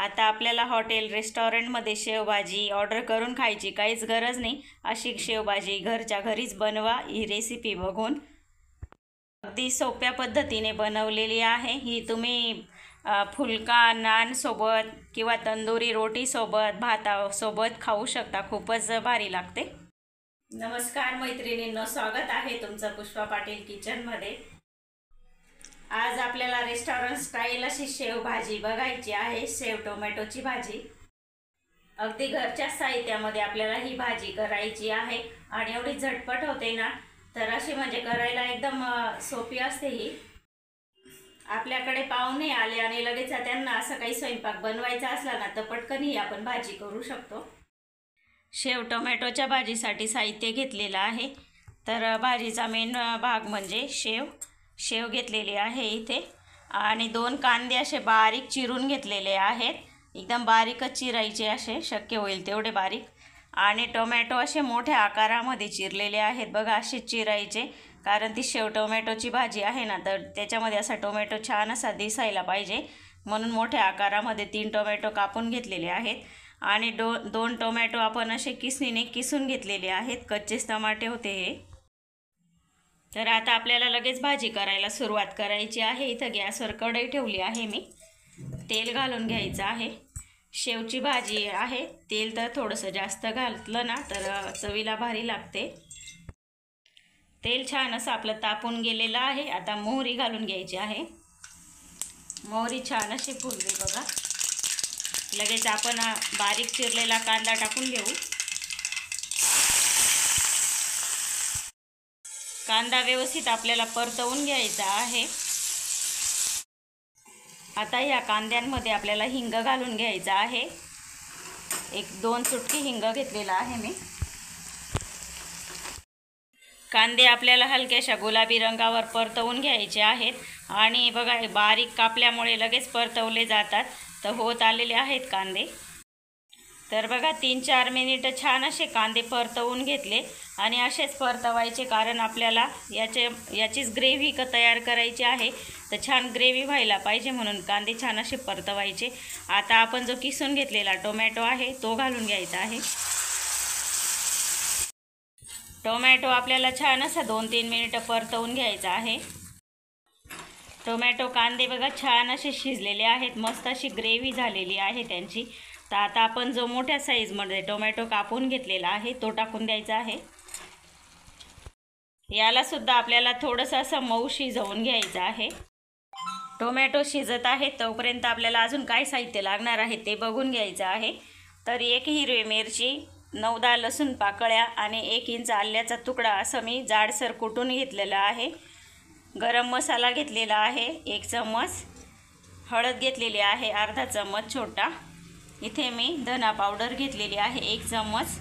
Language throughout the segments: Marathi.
आता आपल्याला हॉटेल रेस्टॉरंटमध्ये शेवभाजी ऑर्डर करून खायची काहीच गरज नाही। अशी शेवभाजी घरच्या घरीच बनवा। ही रेसिपी बघून अगदी सोप्या पद्धतीने बनवलेली आहे। ही तुम्ही फुलका नान सोबत किंवा तंदुरी रोटी सोबत भातासोबत खाऊ शकता। खूपच भारी लागते। नमस्कार मैत्रिणींनो, स्वागत आहे तुमचं पुष्पा पाटील किचनमध्ये। आज आपल्याला रेस्टॉरंट स्टाईल अशी शेवभाजी बघायची आहे। शेव टोमॅटोची भाजी अगदी घरच्या साहित्यामध्ये आपल्याला ही भाजी करायची आहे आणि एवढी झटपट होते ना, तर अशी म्हणजे करायला एकदम सोपी असते। ही आपल्याकडे पाहुणे आले आणि लगेच त्यांना असं काही स्वयंपाक बनवायचा असला ना, तर पटकन ही आपण भाजी करू शकतो। शेव टोमॅटोच्या भाजीसाठी साहित्य घेतलेलं आहे। तर भाजीचा मेन भाग म्हणजे शेव घेतलेली आहे इथे, आणि 2 कांदे असे बारीक चिरून घेतलेले आहेत। एकदम बारीकच चिरायचे, असे शक्य होईल तेवढे बारीक। आणि टोमॅटो असे मोठ्या आकारामध्ये चिरलेले आहेत। बघा, असे चिरायचे, कारण ती शेव टोमॅटोची भाजी आहे ना, तर त्याच्यामध्ये असा टोमॅटो छान असा दिसायला पाहिजे, म्हणून मोठ्या आकारामध्ये 3 टोमॅटो कापून घेतलेले आहेत। आणि 2 टोमॅटो आपण असे किसणीने किसून घेतलेले आहेत। कच्चेच टमाटे होते हे। तर आता आपल्याला लगेच भाजी करायला सुरुवात करायची आहे। इथं गॅसवर कढई ठेवली आहे मी। तेल घालून घ्यायचं आहे। शेवची भाजी आहे, तेल तर थोडंसं जास्त घातलं ना तर चवीला भारी लागते। तेल छान असं आपलं तापून गेलेलं आहे। आता मोहरी घालून घ्यायची आहे। मोहरी छान अशी फुलली बघा। लगेच आपण बारीक चिरलेला कांदा टाकून घेऊ। कांदा व्यवस्थित आपल्याला परतवून घ्यायचा आहे। आता या कांद्यांमध्ये आपल्याला हिंग घालून घ्यायचा आहे। 1-2 चुटकी हिंग घेतलेला आहे मी। कांदे आपल्याला हलक्याशा गुलाबी रंगावर परतवून घ्यायचे आहेत। आणि बघा, बारीक कापल्यामुळे लगेच परतवले जातात, तर होत आलेले आहेत कांदे। तर बघा, 3-4 मिनिट छान असे कांदे परतवून घेतले, आणि असेच परतवायचे, कारण आपल्याला याचीच ग्रेव्ही तयार करायची आहे। तर छान ग्रेव्ही व्हायला पाहिजे, म्हणून कांदे छान असे परतवायचे। आता आपण जो किसून घेतलेला टोमॅटो आहे तो घालून घ्यायचा आहे। टोमॅटो आपल्याला छान असा 2-3 मिनिट परतवून घ्यायचा आहे। टोमॅटो कांदे बघा छान असे शिजलेले आहेत, मस्त अशी ग्रेव्ही झालेली आहे त्यांची। तर आता आपण जो मोठ्या साईजमध्ये टोमॅटो कापून घेतलेला आहे तो टाकून द्यायचा आहे। याला सुद्धा आपल्याला थोडंसं असं मऊ शिजवून घ्यायचं आहे। टोमॅटो शिजत आहे तोपर्यंत आपल्याला अजून काय साहित्य लागणार आहे ते बघून घ्यायचं आहे। तर 1 हिरवी मिरची, 9-10 लसूण पाकळ्या आणि 1 इंच आल्याचा तुकडा असं मी जाडसर कुटून घेतलेला आहे। गरम मसाला घेतलेला आहे 1 चम्मच, हळद घेतलेली आहे अर्धा चम्मच छोटा, इथे मी धना पावडर घेतलेली आहे 1 चम्मच,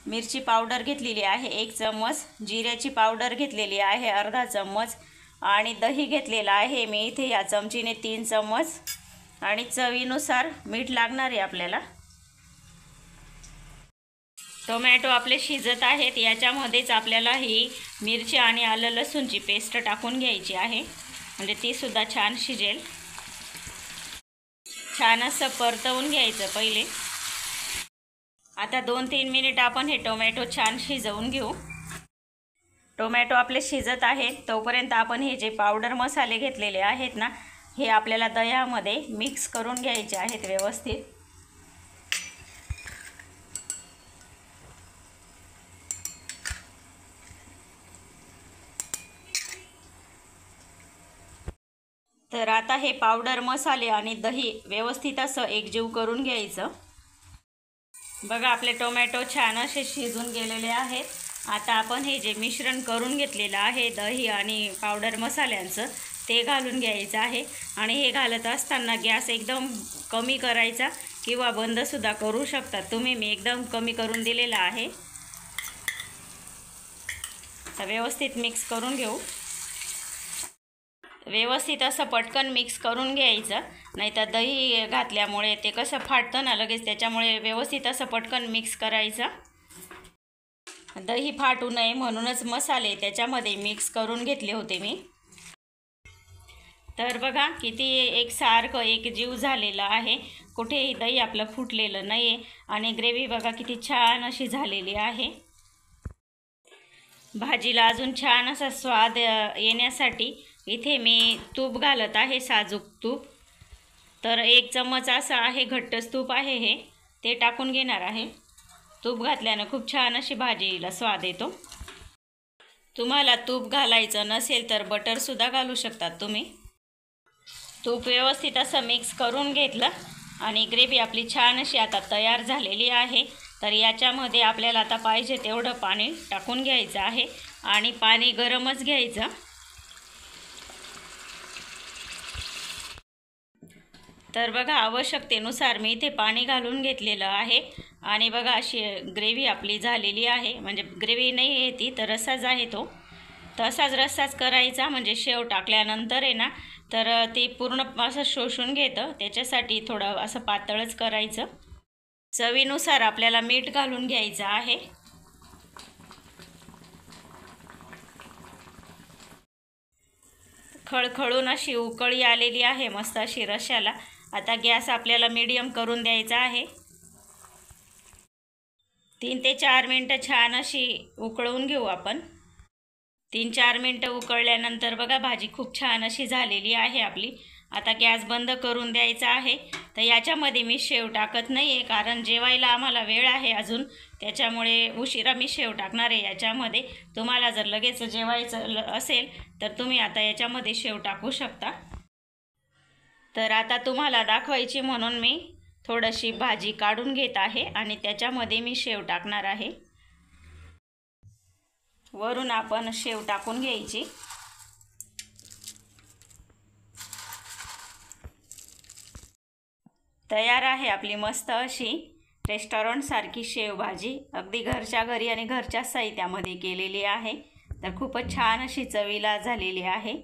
मिरची पावडर घेतलेली आहे 1 चम्मच, जिऱ्याची पावडर घेतलेली आहे अर्धा चम्मच, आणि दही घेतलेला आहे मी इथे या चमचीने 3 चम्मच, आणि चवीनुसार मीठ लागणार आहे आपल्याला। टोमॅटो आपले शिजत आहेत, याच्यामध्येच आपल्याला ही मिरची आणि आलं लसूणची पेस्ट टाकून घ्यायची आहे, म्हणजे ती सुद्धा छान शिजेल। छान असं परतवून घ्यायचं पहिले। आता 2-3 मिनिट आपण हे टोमॅटो छान शिजवून घेऊ। टोमॅटो आपले शिजत आहेत तोपर्यंत आपण हे जे पावडर मसाले घेतलेले आहेत ना, हे आपल्याला दह्यामध्ये मिक्स करून घ्यायचे आहेत व्यवस्थित। तर आता हे पावडर मसाले आणि दही व्यवस्थित असं एकजीव करून घ्यायचं। बघा, आपले टोमॅटो छान असे शिजून गेलेले आहेत। आता आपण हे जे मिश्रण करून घेतलेलं आहे दही आणि पावडर मसाल्यांचं, ते घालून घ्यायचं आहे। आणि हे घालत असताना गॅस एकदम कमी करायचा, किंवा बंदसुद्धा करू शकता तुम्ही। मी एकदम कमी करून दिलेला आहे। तर व्यवस्थित मिक्स करून घेऊ। व्यवस्थित असं पटकन मिक्स करून घ्यायचं, नाहीतर दही घातल्यामुळे ते कसं फाटतं ना लगेच, त्याच्यामुळे व्यवस्थित असं पटकन मिक्स करायचं। दही फाटू नये म्हणूनच मसाले त्याच्यामध्ये मिक्स करून घेतले होते मी। तर बघा किती एकसारखं एक जीव झालेलं आहे, कुठेही दही आपलं फुटलेलं नाही आहे आणि ग्रेव्ही बघा किती छान अशी झालेली आहे। भाजीला अजून छान असा स्वाद येण्यासाठी इथे मी तूप घालत आहे, साजूक तूप। तर 1 चम्मच असं आहे, घट्ट तूप आहे हे, ते टाकून घेणार आहे। तूप घातल्यानं खूप छान अशी भाजीला स्वाद येतो। तुम्हाला तूप घालायचं नसेल तर बटरसुद्धा घालू शकतात तुम्ही। तूप व्यवस्थित असं मिक्स करून घेतलं आणि ग्रेव्ही आपली छान अशी आता तयार झालेली आहे। तर याच्यामध्ये आपल्याला आता पाहिजे तेवढं पाणी टाकून घ्यायचं आहे आणि पाणी गरमच घ्यायचं। तर बघा आवश्यकतेनुसार मी इथे पाणी घालून घेतलेलं आहे आणि बघा अशी ग्रेव्ही आपली झालेली आहे। म्हणजे ग्रेव्ही नाही आहे ती, तर रस्साच आहे तो, तसाच रस्साच करायचा। म्हणजे शेव टाकल्यानंतर आहे ना, तर ते पूर्ण असं शोषून घेतं, त्याच्यासाठी थोडं असं पातळच करायचं। चवीनुसार आपल्याला मीठ घालून घ्यायचं आहे। खळखळून अशी उकळी आलेली आहे मस्त अशी रश्श्याला। आता गॅस आपल्याला मीडियम करून द्यायचा आहे। 3 ते 4 मिनटं छान अशी उकळून घेऊ आपण। 3-4 मिनटं उकळल्यानंतर बघा भाजी खूप छान अशी झालेली आहे आपली। आता गॅस बंद करून द्यायचा आहे। तर याच्यामध्ये मी शेव टाकत नाही आहे, कारण जेवायला आम्हाला वेळ आहे अजून, त्याच्यामुळे उशिरा मी शेव टाकणार आहे याच्यामध्ये। तुम्हाला जर लगेच जेवायचं असेल तर तुम्ही आता याच्यामध्ये शेव टाकू शकता। तर आता तुम्हाला दाखवायची म्हणून मी थोडीशी भाजी काढून घेत आहे आणि त्याच्यामध्ये मी शेव टाकणार आहे। वरून आपण शेव टाकून घ्यायची। तयार आहे आपली मस्त अशी रेस्टॉरंटसारखी शेवभाजी, अगदी घरच्या घरी आणि घरच्या साहित्यामध्ये केलेली आहे। तर खूपच छान अशी चवीला झालेली आहे।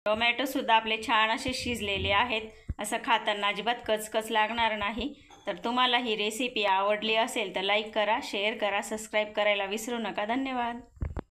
टोमॅटोसुद्धा आपले छान असे शिजलेले आहेत, असं खाताना अजिबात कचकच लागणार नाही। तर तुम्हाला ही रेसिपी आवडली असेल तर लाईक करा, शेअर करा, सबस्क्राईब करायला विसरू नका। धन्यवाद।